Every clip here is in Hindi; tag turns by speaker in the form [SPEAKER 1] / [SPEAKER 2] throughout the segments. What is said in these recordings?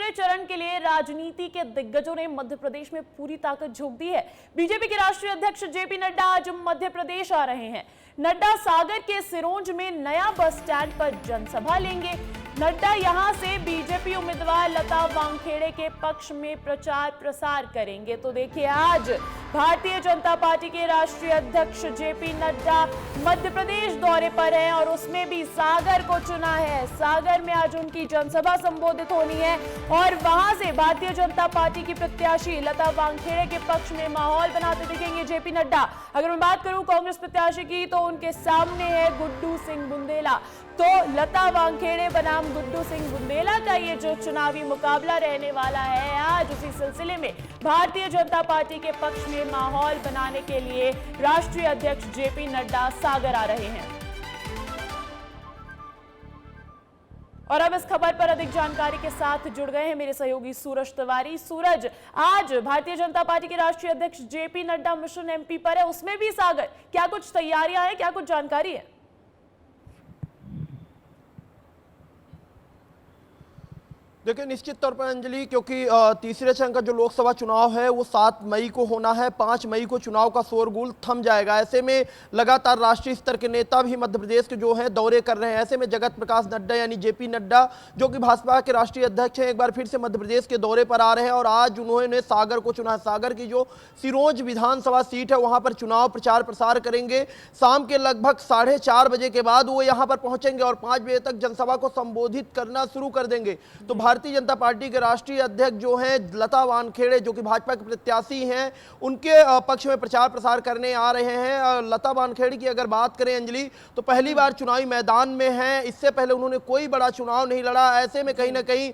[SPEAKER 1] तीसरे चरण के लिए राजनीति के दिग्गजों ने मध्य प्रदेश में पूरी ताकत झोंक दी है। बीजेपी के राष्ट्रीय अध्यक्ष जेपी नड्डा आज मध्य प्रदेश आ रहे हैं। नड्डा सागर के सिरोंज में नया बस स्टैंड पर जनसभा लेंगे। नड्डा यहां से बीजेपी उम्मीदवार लता वानखेड़े के पक्ष में प्रचार प्रसार करेंगे। तो देखिए, आज भारतीय जनता पार्टी के राष्ट्रीय अध्यक्ष जेपी नड्डा मध्य प्रदेश दौरे पर हैं और उसमें भी सागर को चुना है। सागर में आज उनकी जनसभा संबोधित होनी है और वहां से भारतीय जनता पार्टी की प्रत्याशी लता वानखेड़े के पक्ष में माहौल बनाते दिखेंगे जेपी नड्डा। अगर मैं बात करूं कांग्रेस प्रत्याशी की, तो उनके सामने है गुड्डू सिंह बुंदेला। तो लता वानखेड़े बनाम गुड्डू सिंह बुंदेला का ये जो चुनावी मुकाबला रहने वाला है, आज उसी सिलसिले में भारतीय जनता पार्टी के पक्ष में माहौल बनाने के लिए राष्ट्रीय अध्यक्ष जेपी नड्डा सागर आ रहे हैं। और अब इस खबर पर अधिक जानकारी के साथ जुड़ गए हैं मेरे सहयोगी सूरज तिवारी। सूरज, आज भारतीय जनता पार्टी के राष्ट्रीय अध्यक्ष जेपी नड्डा मिशन एमपी पर है, उसमें भी सागर, क्या कुछ तैयारियां हैं, क्या कुछ जानकारी है?
[SPEAKER 2] देखिए, निश्चित तौर पर अंजलि, क्योंकि तीसरे चरण का जो लोकसभा चुनाव है वो 7 मई को होना है। 5 मई को चुनाव का शोरगुल थम जाएगा। ऐसे में लगातार राष्ट्रीय स्तर के नेता भी मध्य प्रदेश के जो हैं दौरे कर रहे हैं। ऐसे में जगत प्रकाश नड्डा यानी जेपी नड्डा, जो कि भाजपा के राष्ट्रीय अध्यक्ष हैं, एक बार फिर से मध्य प्रदेश के दौरे पर आ रहे हैं और आज उन्होंने सागर को चुना है। सागर की जो सिरोंज विधानसभा सीट है वहां पर चुनाव प्रचार प्रसार करेंगे। शाम के लगभग 4:30 बजे के बाद वो यहां पर पहुंचेंगे और 5 बजे तक जनसभा को संबोधित करना शुरू कर देंगे। तो भारतीय जनता पार्टी के राष्ट्रीय अध्यक्ष जो हैं लता वानखेड़े, जो कि भाजपा के प्रत्याशी हैं, उनके पक्ष में प्रचार प्रसार करने आ रहे हैं। लता वानखेड़े की अगर बात करें अंजलि, तो पहली बार चुनावी मैदान में हैं। इससे पहले उन्होंने कोई बड़ा चुनाव नहीं लड़ा। ऐसे में कहीं ना कहीं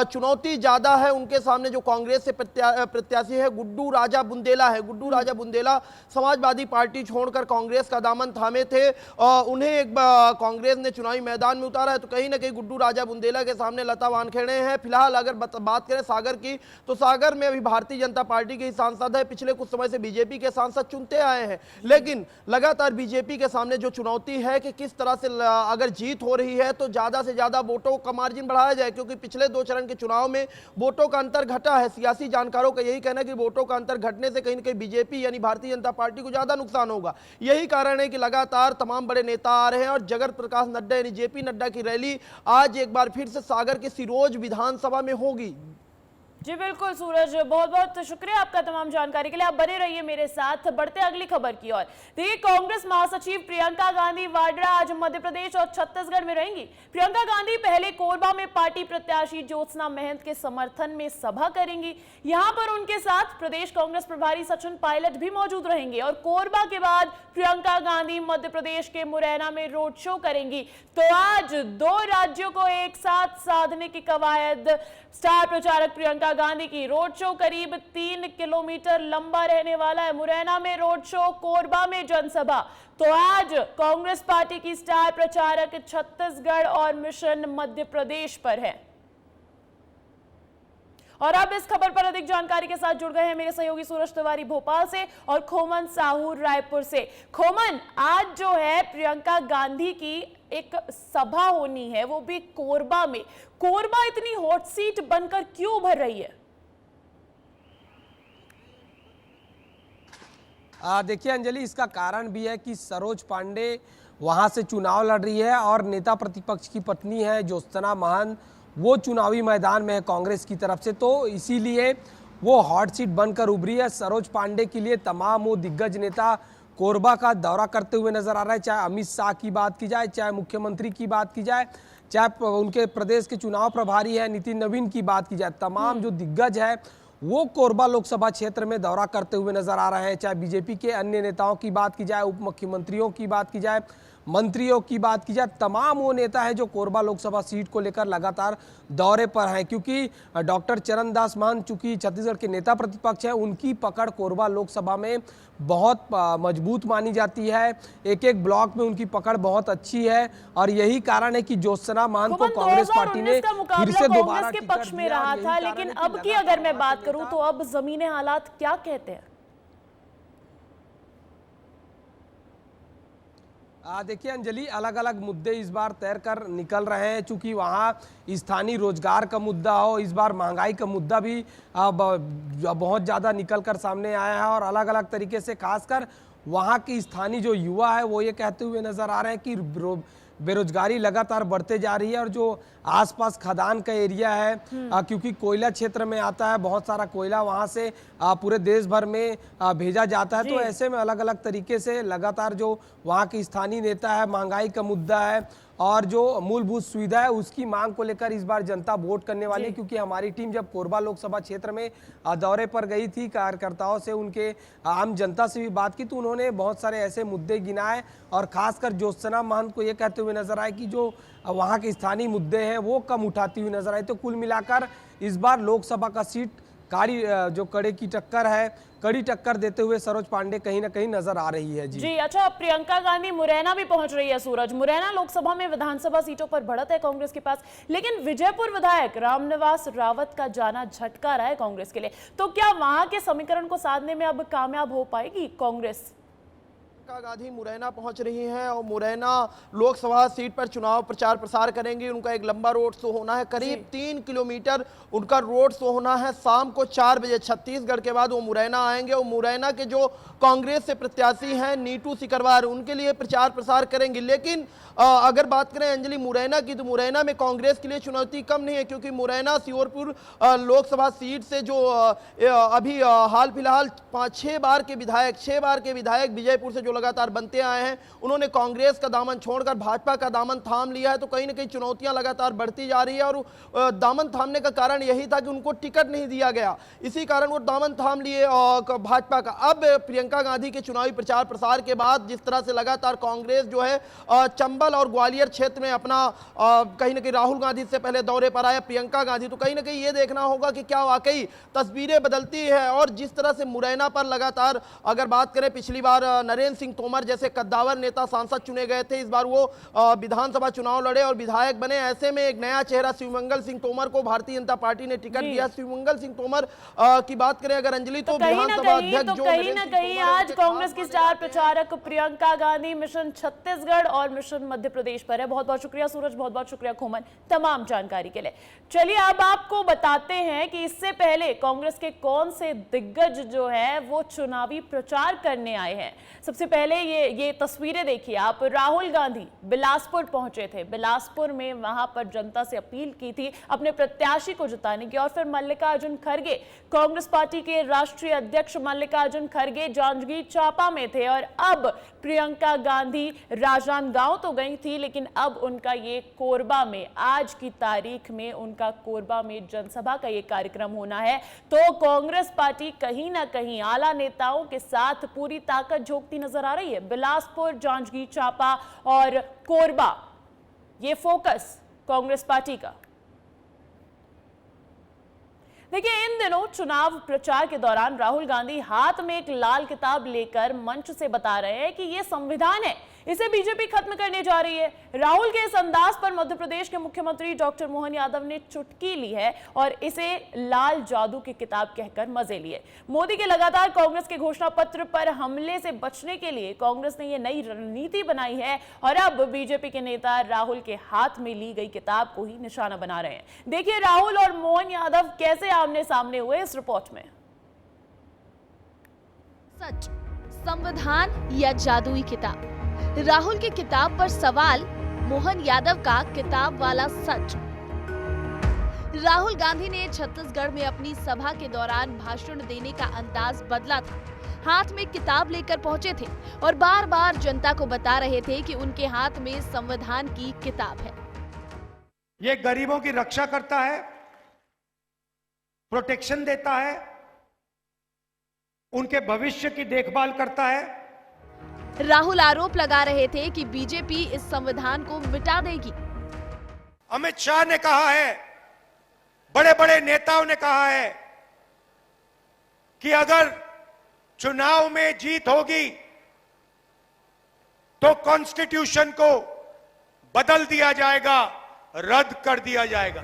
[SPEAKER 2] चुनौती ज्यादा है उनके सामने। जो कांग्रेस से प्रत्याशी है गुड्डू राजा बुंदेला है। गुड्डू राजा बुंदेला समाजवादी पार्टी छोड़कर कांग्रेस का दामन थामे थे। उन्हें एक कांग्रेस ने चुनावी मैदान में उतारा है। तो कहीं ना कहीं गुड्डू राजा बुंदेला के सामने लता वानखेड़े हैं। फिलहाल अगर बात करें सागर की, तो सागर में अभी भारतीय जनता पार्टी के ही सांसद है। पिछले कुछ समय से बीजेपी के सांसद चुनते आए हैं, लेकिन लगातार बीजेपी के सामने जो चुनौती है कि किस तरह से अगर जीत हो रही है तो ज्यादा से ज्यादा वोटों का मार्जिन बढ़ाया जाए, क्योंकि पिछले 2 चरण के चुनाव में वोटों का अंतर घटा है। सियासी जानकारों का यही कहना है कि वोटों का अंतर घटने से कहीं ना कहीं बीजेपी यानी भारतीय जनता पार्टी को ज्यादा नुकसान होगा। यही कारण है कि लगातार तमाम बड़े नेता आ रहे हैं और जगत प्रकाश नड्डा यानी जेपी नड्डा की रैली आज एक बार फिर से सागर के सिरोंज विधानसभा में होगी।
[SPEAKER 1] जी बिल्कुल सूरज, बहुत बहुत शुक्रिया आपका तमाम जानकारी के लिए। आप बने रहिए मेरे साथ। बढ़ते अगली खबर की ओर। देखिए, कांग्रेस महासचिव प्रियंका गांधी वाड्रा आज मध्य प्रदेश और छत्तीसगढ़ में रहेंगी। प्रियंका गांधी पहले कोरबा में पार्टी प्रत्याशी ज्योत्सना महंत के समर्थन में सभा करेंगी। यहां पर उनके साथ प्रदेश कांग्रेस प्रभारी सचिन पायलट भी मौजूद रहेंगे और कोरबा के बाद प्रियंका गांधी मध्य प्रदेश के मुरैना में रोड शो करेंगी। तो आज 2 राज्यों को एक साथ साधने की कवायद। स्टार प्रचारक प्रियंका गांधी की रोड शो करीब 3 किलोमीटर लंबा रहने वाला है। मुरैना में रोड शो, कोरबा में जनसभा। तो आज कांग्रेस पार्टी की स्टार प्रचारक छत्तीसगढ़ और मिशन मध्य प्रदेश पर है। और अब इस खबर पर अधिक जानकारी के साथ जुड़ गए हैं मेरे सहयोगी सूरज तिवारी भोपाल से और खोमन साहू रायपुर से। खोमन, आज जो है प्रियंका गांधी की एक सभा होनी है, वो भी कोरबा में। कोरबा इतनी हॉट सीट बनकर क्यों उभर रही है?
[SPEAKER 3] देखिए अंजलि, इसका कारण भी है कि सरोज पांडे वहां से चुनाव लड़ रही है और नेता प्रतिपक्ष की पत्नी है ज्योत्सना महंत, वो चुनावी मैदान में है कांग्रेस की तरफ से। तो इसीलिए वो हॉट सीट बनकर उभरी है। सरोज पांडे के लिए तमाम वो दिग्गज नेता कोरबा का दौरा करते हुए नजर आ रहा है। चाहे अमित शाह की बात की जाए, चाहे मुख्यमंत्री की बात की जाए, चाहे उनके प्रदेश के चुनाव प्रभारी है नितिन नवीन की बात की जाए, तमाम जो दिग्गज है वो कोरबा लोकसभा क्षेत्र में दौरा करते हुए नजर आ रहे हैं। चाहे बीजेपी के अन्य नेताओं की बात की जाए, उप मुख्यमंत्रियों की बात की जाए, मंत्रियों की बात की जाए, तमाम वो नेता हैं जो कोरबा लोकसभा सीट को लेकर लगातार दौरे पर हैं। क्योंकि डॉक्टर चरणदास महंत चूंकि छत्तीसगढ़ के नेता प्रतिपक्ष हैं, उनकी पकड़ कोरबा लोकसभा में बहुत मजबूत मानी जाती है। एक एक ब्लॉक में उनकी पकड़ बहुत अच्छी है और यही कारण है कि ज्योत्सना महंत को कांग्रेस पार्टी ने फिर से दोबारा
[SPEAKER 1] के पक्ष में रहा था। लेकिन अब की अगर मैं बात करूं तो अब जमीनी हालात क्या कहते हैं?
[SPEAKER 3] देखिए अंजलि, अलग अलग मुद्दे इस बार तैर कर निकल रहे हैं, चूंकि वहाँ स्थानीय रोजगार का मुद्दा हो, इस बार महंगाई का मुद्दा भी बहुत ज़्यादा निकल कर सामने आया है और अलग अलग तरीके से खासकर वहाँ की स्थानीय जो युवा है वो ये कहते हुए नजर आ रहे हैं कि बेरोजगारी लगातार बढ़ते जा रही है और जो आसपास खदान का एरिया है क्योंकि कोयला क्षेत्र में आता है, बहुत सारा कोयला वहां से पूरे देश भर में भेजा जाता है, तो ऐसे में अलग अलग तरीके से लगातार जो वहां के स्थानीय नेता है, महंगाई का मुद्दा है और जो मूलभूत सुविधा है उसकी मांग को लेकर इस बार जनता वोट करने वाली है। क्योंकि हमारी टीम जब कोरबा लोकसभा क्षेत्र में दौरे पर गई थी, कार्यकर्ताओं से, उनके आम जनता से भी बात की, तो उन्होंने बहुत सारे ऐसे मुद्दे गिनाए और खासकर ज्योत्सना महंत को ये कहते हुए नजर आए कि जो वहाँ के स्थानीय मुद्दे हैं वो कम उठाती हुई नजर आई। तो कुल मिलाकर इस बार लोकसभा का सीट जो कड़ी टक्कर देते हुए सरोज पांडे कहीं ना कहीं नजर आ रही है।
[SPEAKER 1] जी अच्छा, प्रियंका गांधी मुरैना भी पहुंच रही है। सूरज, मुरैना लोकसभा में विधानसभा सीटों पर बढ़त है कांग्रेस के पास, लेकिन विजयपुर विधायक रामनिवास रावत का जाना झटका रहा है कांग्रेस के लिए। तो क्या वहां के समीकरण को साधने में अब कामयाब हो पाएगी कांग्रेस?
[SPEAKER 2] प्रियंका गांधी मुरैना पहुंच रही हैं और मुरैना लोकसभा सीट पर चुनाव प्रचार प्रसार करेंगी। उनका एक लंबा रोड शो होना है, करीब 3 किलोमीटर उनका रोड शो होना है। शाम को 4 बजे छत्तीसगढ़ के बाद वो मुरैना आएंगे और मुरैना के जो कांग्रेस से प्रत्याशी हैं नीटू सिकरवार, उनके लिए प्रचार प्रसार करेंगे। लेकिन अगर बात करें अंजलि मुरैना की, तो मुरैना में कांग्रेस के लिए चुनौती कम नहीं है, क्योंकि मुरैना श्योरपुर लोकसभा सीट से जो अभी हाल फिलहाल 6 बार के विधायक विजयपुर से जो लगातार बनते आए हैं, उन्होंने कांग्रेस का दामन छोड़कर भाजपा का दामन थाम लिया है। तो कहीं ना कहीं चुनौतियां लगातार बढ़ती जा रही है और दामन थामने का कारण यही था कि उनको टिकट नहीं दिया गया, इसी कारण वो दामन थाम लिए भाजपा का। अब प्रियंका गांधी के चुनावी प्रचार प्रसार के बाद जिस तरह से लगातार कांग्रेस जो है चंबल और ग्वालियर क्षेत्र में अपना कहीं ना कहीं राहुल गांधी से पहले दौरे पर आया प्रियंका गांधी, तो कहीं ना कहीं ये देखना होगा कि क्या वाकई तस्वीरें बदलती है। और जिस तरह से मुरैना पर लगातार अगर बात करें, पिछली बार नरेंद्र सिंह तोमर जैसे कद्दावर नेता सांसद चुने गए थे, इस बार वो विधानसभा चुनाव लड़े और विधायक बने। ऐसे में एक नया चेहरा शिवमंगल सिंह तोमर को भारतीय जनता पार्टी ने टिकट दिया। शिवमंगल सिंह तोमर की बात करें अगर अंजलि, तो विधानसभा अध्यक्ष जो
[SPEAKER 1] कहीं ना कहीं आज कांग्रेस की स्टार प्रचारक प्रियंका गांधी मिशन छत्तीसगढ़ और मिशन मध्य प्रदेश पर है। बहुत बहुत शुक्रिया सूरज, बहुत बहुत शुक्रिया खोमन तमाम जानकारी के लिए। चलिए अब आपको बताते हैं कि इससे पहले कांग्रेस के कौन से दिग्गज जो है वो चुनावी प्रचार करने आए हैं। सबसे पहले ये तस्वीरें देखिए आप। राहुल गांधी बिलासपुर पहुंचे थे। बिलासपुर में वहां पर जनता से अपील की थी अपने प्रत्याशी को जिताने की। और फिर मल्लिकार्जुन खड़गे, कांग्रेस पार्टी के राष्ट्रीय अध्यक्ष मल्लिकार्जुन खड़गे जांजगीर चांपा में थे। और अब प्रियंका गांधी राजनांदगांव तो गई थी, लेकिन अब उनका ये कोरबा में, आज की तारीख में उनका कोरबा में जनसभा का ये कार्यक्रम होना है। तो कांग्रेस पार्टी कहीं ना कहीं आला नेताओं के साथ पूरी ताकत झोंकती नजर आ रही है। बिलासपुर, जांजगीर चांपा और कोरबा, ये फोकस कांग्रेस पार्टी का। देखिए, इन दिनों चुनाव प्रचार के दौरान राहुल गांधी हाथ में एक लाल किताब लेकर मंच से बता रहे हैं कि यह संविधान है, इसे बीजेपी खत्म करने जा रही है। राहुल के इस अंदाज पर मध्य प्रदेश के मुख्यमंत्री डॉक्टर मोहन यादव ने चुटकी ली है और इसे लाल जादू की किताब कहकर मजे लिए। मोदी के लगातार कांग्रेस के घोषणा पत्र पर हमले से बचने के लिए कांग्रेस ने यह नई रणनीति बनाई है और अब बीजेपी के नेता राहुल के हाथ में ली गई किताब को ही निशाना बना रहे हैं। देखिए राहुल और मोहन यादव कैसे आमने सामने हुए इस रिपोर्ट में।
[SPEAKER 4] सच, संविधान या जादुई किताब? राहुल की किताब पर सवाल, मोहन यादव का किताब वाला सच। राहुल गांधी ने छत्तीसगढ़ में अपनी सभा के दौरान भाषण देने का अंदाज बदला था। हाथ में किताब लेकर पहुंचे थे और बार बार जनता को बता रहे थे कि उनके हाथ में संविधान की किताब है।
[SPEAKER 5] ये गरीबों की रक्षा करता है, प्रोटेक्शन देता है, उनके भविष्य की देखभाल करता है।
[SPEAKER 4] राहुल आरोप लगा रहे थे कि बीजेपी इस संविधान को मिटा देगी।
[SPEAKER 5] अमित शाह ने कहा है, बड़े बड़े नेताओं ने कहा है कि अगर चुनाव में जीत होगी तो कॉन्स्टिट्यूशन को बदल दिया जाएगा, रद्द कर दिया जाएगा।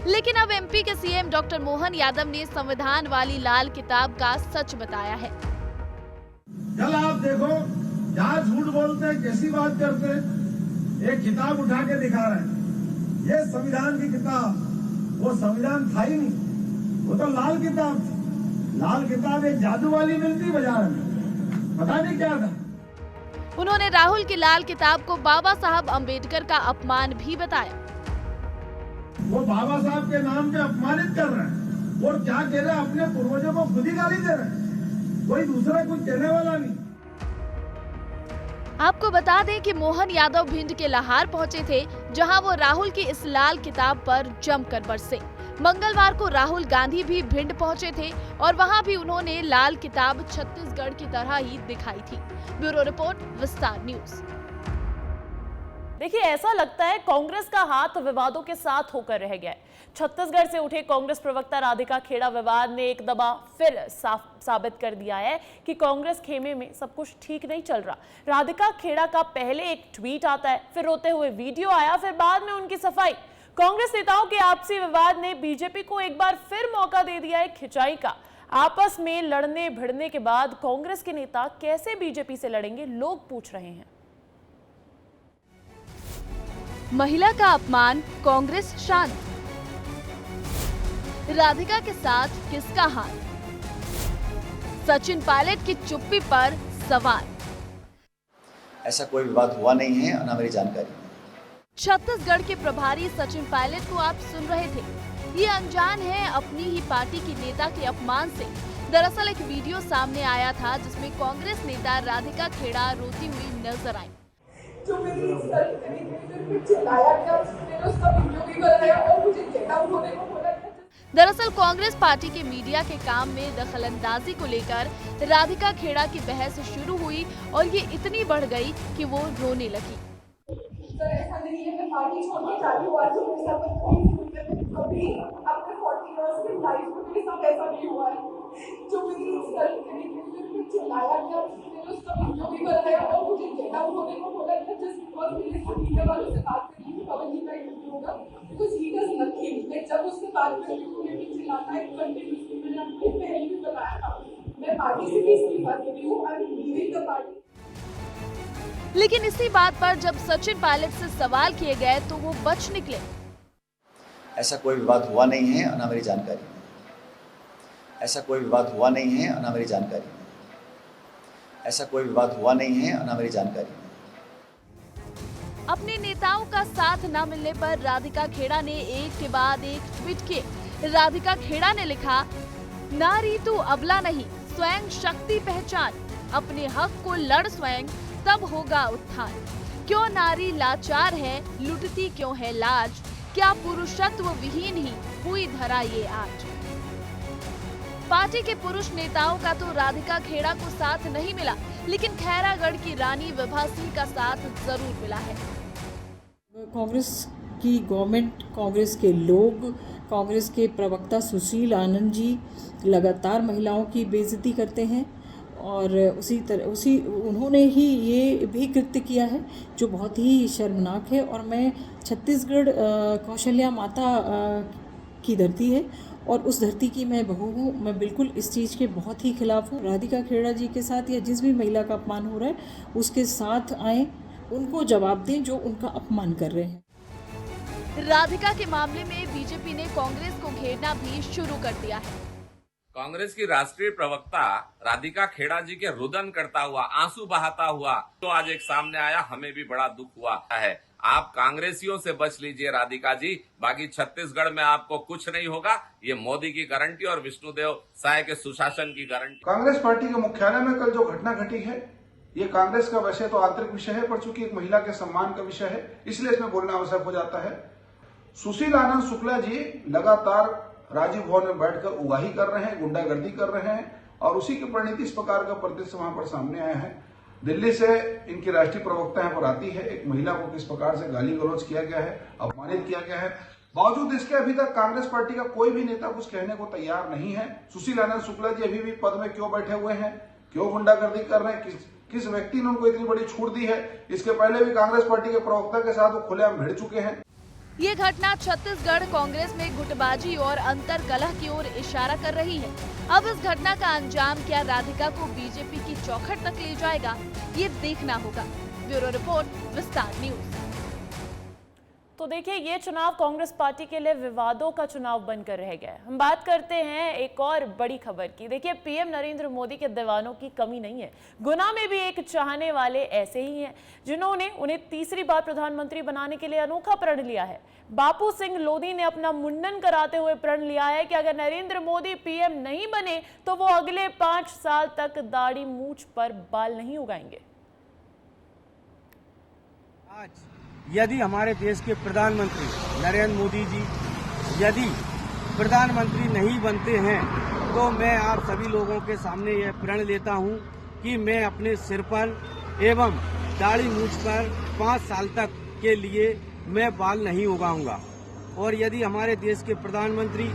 [SPEAKER 4] लेकिन अब एमपी के सीएम डॉक्टर मोहन यादव ने संविधान वाली लाल किताब का सच बताया है।
[SPEAKER 6] कल आप देखो जहाँ झूठ बोलते हैं, कैसी बात करते हैं। एक किताब उठा के दिखा रहे हैं, ये संविधान की किताब, वो संविधान था ही नहीं, वो तो लाल किताब थी। लाल किताब एक जादू वाली मिलती बाजार में, पता नहीं क्या था।
[SPEAKER 4] उन्होंने राहुल की लाल किताब को बाबा साहब अम्बेडकर का अपमान भी बताया।
[SPEAKER 6] वो बाबा साहब के नाम पे अपमानित कर रहे हैं और क्या कह रहे हैं, अपने पूर्वजों को खुद ही गाली दे रहे हैं, कोई दूसरा कुछ कहने वाला नहीं।
[SPEAKER 4] आपको बता दें कि मोहन यादव भिंड के लाहार पहुंचे थे, जहां वो राहुल की इस लाल किताब पर जमकर बरसे। मंगलवार को राहुल गांधी भी भिंड पहुंचे थे और वहां भी उन्होंने लाल किताब छत्तीसगढ़ की तरह ही दिखाई थी। ब्यूरो रिपोर्ट, विस्तार न्यूज।
[SPEAKER 1] देखिए, ऐसा लगता है कांग्रेस का हाथ विवादों के साथ होकर रह गया है। छत्तीसगढ़ से उठे कांग्रेस प्रवक्ता राधिका खेड़ा विवाद ने एक दफा फिर साबित कर दिया है कि कांग्रेस खेमे में सब कुछ ठीक नहीं चल रहा। राधिका खेड़ा का पहले एक ट्वीट आता है, फिर रोते हुए वीडियो आया, फिर बाद में उनकी सफाई। कांग्रेस नेताओं के आपसी विवाद ने बीजेपी को एक बार फिर मौका दे दिया है खिंचाई का। आपस में लड़ने भिड़ने के बाद कांग्रेस के नेता कैसे बीजेपी से लड़ेंगे, लोग पूछ रहे हैं।
[SPEAKER 4] महिला का अपमान, कांग्रेस शांत। राधिका के साथ किसका हाथ? सचिन पायलट की चुप्पी पर सवाल।
[SPEAKER 7] ऐसा कोई विवाद हुआ नहीं है, ना मेरी जानकारी।
[SPEAKER 4] छत्तीसगढ़ के प्रभारी सचिन पायलट को आप सुन रहे थे। ये अनजान है अपनी ही पार्टी की नेता के अपमान से। दरअसल एक वीडियो सामने आया था जिसमें कांग्रेस नेता राधिका खेड़ा रोती हुई नजर आई।
[SPEAKER 8] जो मेरी चिल्लाया गया, मैंने उसका वीडियो भी बनाया और मुझे गेट आउट होने को बोला।
[SPEAKER 4] दरअसल कांग्रेस पार्टी के मीडिया के काम में दखलंदाजी को लेकर राधिका खेड़ा की बहस शुरू हुई और ये इतनी बढ़ गई कि वो रोने लगी।
[SPEAKER 8] सर, ऐसा नहीं है, मैं पार्टी छोड़ के चालू हुआ तो मेरे साथ कभी अपने 40 इयर्स की लाइफ में मेरे साथ ऐसा नहीं हुआ है। जो मेरी चिल्लाया गया, मैंने उसका वीडियो भी बनाया और मुझे गेट आउट होने को बोला। जस्ट बिकॉज मैंने मीडिया वालों से बात करी थी, पवन जी का इंटरव्यू होगा, बिकॉज ही डज नथिंग। मैं जब उससे बात करती हूँ, मुझे चिल्लाता है कंटिन्यूअसली। मैंने आपको पहले भी बताया था, मैं पार्टी से भी इस्तीफा दे रही हूँ, I am leaving the party.
[SPEAKER 4] लेकिन इसी बात पर जब सचिन पायलट से सवाल किए गए तो वो बच निकले।
[SPEAKER 7] ऐसा कोई विवाद हुआ नहीं है, ना मेरी जानकारी। ऐसा कोई विवाद हुआ नहीं है, ना मेरी जानकारी। ऐसा कोई विवाद हुआ नहीं है, ना मेरी जानकारी।
[SPEAKER 4] अपने नेताओं का साथ न मिलने पर राधिका खेड़ा ने एक के बाद एक ट्वीट किए। राधिका खेड़ा ने लिखा, नारी तू अबला नहीं, स्वयं शक्ति पहचान, अपने हक को लड़ स्वयं, तब होगा उत्थान। क्यों नारी लाचार है, लुटती क्यों है लाज, क्या पुरुषत्व विहीन ही हुई धरा ये आज। पार्टी के पुरुष नेताओं का तो राधिका खेड़ा को साथ नहीं मिला, लेकिन खैरागढ़ की रानी विभा सिंह का साथ जरूर मिला है।
[SPEAKER 9] कांग्रेस की गवर्नमेंट, कांग्रेस के लोग, कांग्रेस के प्रवक्ता सुशील आनंद जी लगातार महिलाओं की बेइज्जती करते हैं और उसी उन्होंने ही ये भी कृत्य किया है जो बहुत ही शर्मनाक है। और मैं छत्तीसगढ़ कौशल्या माता की धरती है और उस धरती की मैं बहू हूँ। मैं बिल्कुल इस चीज़ के बहुत ही खिलाफ हूँ। राधिका खेड़ा जी के साथ या जिस भी महिला का अपमान हो रहा है उसके साथ आए, उनको जवाब दें जो उनका अपमान कर रहे हैं।
[SPEAKER 4] राधिका के मामले में बीजेपी ने कांग्रेस को घेरना भी शुरू कर दिया है।
[SPEAKER 10] कांग्रेस की राष्ट्रीय प्रवक्ता राधिका खेड़ा जी के रुदन करता हुआ, आंसू बहाता हुआ तो आज एक सामने आया, हमें भी बड़ा दुख हुआ है। आप कांग्रेसियों से बच लीजिए राधिका जी, बाकी छत्तीसगढ़ में आपको कुछ नहीं होगा। ये मोदी की गारंटी और विष्णुदेव साय के सुशासन की गारंटी।
[SPEAKER 6] कांग्रेस पार्टी के मुख्यालय में कल जो घटना घटी है, ये कांग्रेस का वैसे तो आंतरिक विषय है, पर चूंकि एक महिला के सम्मान का विषय है इसलिए इसमें बोलना आवश्यक हो जाता है। सुशील आनंद शुक्ला जी लगातार राजीव भवन में बैठकर उगाही कर रहे हैं, गुंडागर्दी कर रहे हैं और उसी की परिणति इस प्रकार का परिदृश्य वहां पर सामने आया है। दिल्ली से इनकी राष्ट्रीय प्रवक्ता यहाँ पर आती है, एक महिला को किस प्रकार से गाली गलौज किया गया है, अपमानित किया गया है। बावजूद इसके अभी तक कांग्रेस पार्टी का कोई भी नेता कुछ कहने को तैयार नहीं है। सुशील आनंद शुक्ला जी अभी भी पद में क्यों बैठे हुए हैं, क्यों गुंडागर्दी कर रहे हैं, किस व्यक्ति ने उनको इतनी बड़ी छूट दी है। इसके पहले भी कांग्रेस पार्टी के प्रवक्ता के साथ वो खुलेआम भिड़ चुके हैं।
[SPEAKER 4] ये घटना छत्तीसगढ़ कांग्रेस में गुटबाजी और अंतर्कलह की ओर इशारा कर रही है। अब इस घटना का अंजाम क्या राधिका को बीजेपी की चौखट तक ले जाएगा, ये देखना होगा। ब्यूरो रिपोर्ट, विस्तार न्यूज।
[SPEAKER 1] तो देखिए, ये चुनाव कांग्रेस पार्टी के लिए विवादों का चुनाव बनकर रह गया है। हम बात करते हैं एक और बड़ी खबर की। देखिए, पीएम नरेंद्र मोदी के दीवानों की कमी नहीं है। गुना में भी एक चाहने वाले ऐसे ही हैं जिन्होंने उन्हें तीसरी बार प्रधानमंत्री बनाने के लिए अनोखा प्रण लिया है। बापू सिंह लोधी ने अपना मुंडन कराते हुए प्रण लिया है कि अगर नरेंद्र मोदी पीएम नहीं बने तो वो अगले 5 साल तक दाढ़ी मूंछ पर बाल नहीं उगाएंगे।
[SPEAKER 11] यदि हमारे देश के प्रधानमंत्री नरेंद्र मोदी जी यदि प्रधानमंत्री नहीं बनते हैं तो मैं आप सभी लोगों के सामने यह प्रण लेता हूं कि मैं अपने सिर पर एवं दाढ़ी मूंछ पर 5 साल तक के लिए मैं बाल नहीं उगाऊंगा। और यदि हमारे देश के प्रधानमंत्री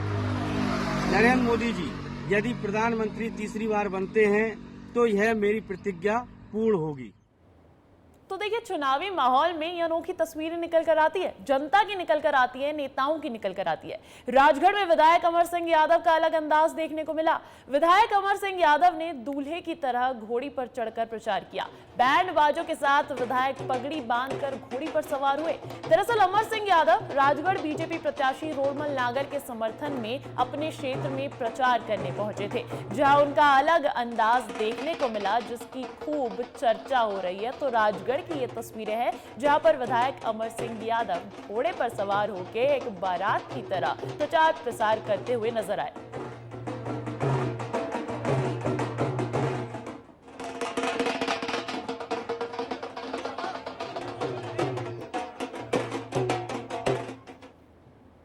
[SPEAKER 11] नरेंद्र मोदी जी यदि प्रधानमंत्री तीसरी बार बनते हैं तो यह मेरी प्रतिज्ञा पूर्ण होगी।
[SPEAKER 1] तो देखिए, चुनावी माहौल में ये अनोखी तस्वीरें निकल कर आती है, जनता की निकल कर आती है, नेताओं की निकल कर आती है। राजगढ़ में विधायक अमर सिंह यादव का अलग अंदाज देखने को मिला। विधायक अमर सिंह यादव ने दूल्हे की तरह घोड़ी पर चढ़कर प्रचार किया। बैंड बाजों के साथ विधायक पगड़ी बांधकर घोड़ी पर सवार हुए। दरअसल अमर सिंह यादव राजगढ़ बीजेपी प्रत्याशी रोडमल नागर के समर्थन में अपने क्षेत्र में प्रचार करने पहुंचे थे, जहां उनका अलग अंदाज देखने को मिला, जिसकी खूब चर्चा हो रही है। तो राजगढ़ की ये तस्वीरें हैं जहां पर विधायक अमर सिंह यादव घोड़े पर सवार होकर एक बारात की तरह प्रचार प्रसार करते हुए नजर आए।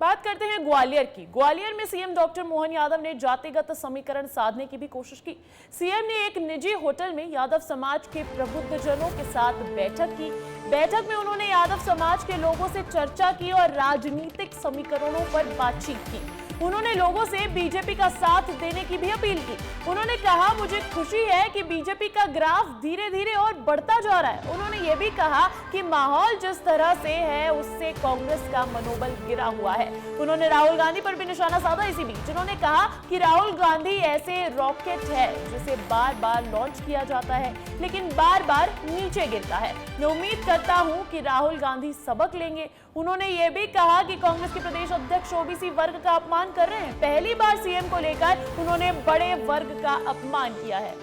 [SPEAKER 1] बात करते हैं ग्वालियर की। ग्वालियर में सीएम डॉक्टर मोहन यादव ने जातिगत समीकरण साधने की भी कोशिश की। सीएम ने एक निजी होटल में यादव समाज के प्रबुद्धजनों के साथ बैठक की। बैठक में उन्होंने यादव समाज के लोगों से चर्चा की और राजनीतिक समीकरणों पर बातचीत की। उन्होंने लोगों से बीजेपी का साथ देने की भी अपील की। उन्होंने कहा, मुझे खुशी है कि बीजेपी का ग्राफ धीरे धीरे और बढ़ता जा रहा है। उन्होंने ये भी कहा कि माहौल जिस तरह से है उससे कांग्रेस का मनोबल गिरा हुआ है। उन्होंने राहुल गांधी पर भी निशाना साधा इसी बीच। उन्होंने कहा कि राहुल गांधी ऐसे रॉकेट है जिसे बार बार लॉन्च किया जाता है लेकिन बार बार नीचे गिरता है। मैं उम्मीद करता हूं कि राहुल गांधी सबक लेंगे। उन्होंने ये भी कहा कि कांग्रेस के प्रदेश अध्यक्ष ओबीसी वर्ग का अपमान कर रहे हैं। पहली बार सीएम को लेकर उन्होंने बड़े वर्ग का अपमान किया है।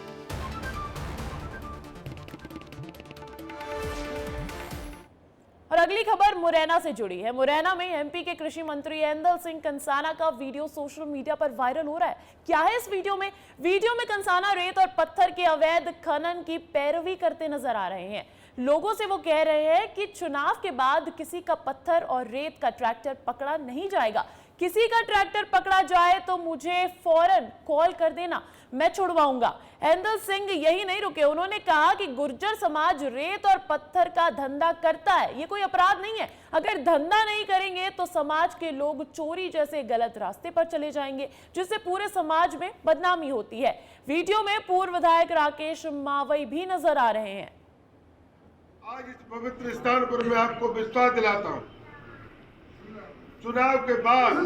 [SPEAKER 1] और अगली खबर मुरैना से जुड़ी है। मुरैना में एमपी के कृषि मंत्री ऐंदल सिंह कंसाना का वीडियो सोशल मीडिया पर वायरल हो रहा है। क्या है इस वीडियो में? वीडियो में कंसाना रेत और पत्थर के अवैध खनन की पैरवी करते नजर आ रहे हैं। लोगों से वो कह रहे हैं कि चुनाव के बाद किसी का पत्थर और रेत का ट्रैक्टर पकड़ा नहीं जाएगा। किसी का ट्रैक्टर पकड़ा जाए तो मुझे फौरन कॉल कर देना, मैं छुड़वाऊंगा। ऐंदल सिंह यही नहीं रुके, उन्होंने कहा कि गुर्जर समाज रेत और पत्थर का धंधा करता है, ये कोई अपराध नहीं है। अगर धंधा नहीं करेंगे तो समाज के लोग चोरी जैसे गलत रास्ते पर चले जाएंगे, जिससे पूरे समाज में बदनामी होती है। वीडियो में पूर्व विधायक राकेश मावई भी नजर आ रहे हैं।
[SPEAKER 12] आज इस पवित्र स्थान पर मैं आपको विश्वास दिलाता हूं, चुनाव के बाद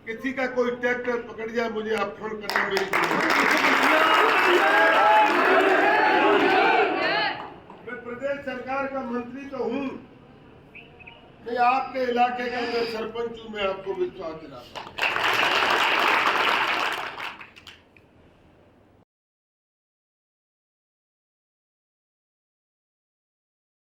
[SPEAKER 12] किसी का कोई ट्रैक्टर पकड़ जाए मुझे आप फोन करना मेरी मैं प्रदेश सरकार का मंत्री तो हूं, मैं आपके इलाके का मैं सरपंच हूं, मैं आपको विश्वास दिलाता हूं।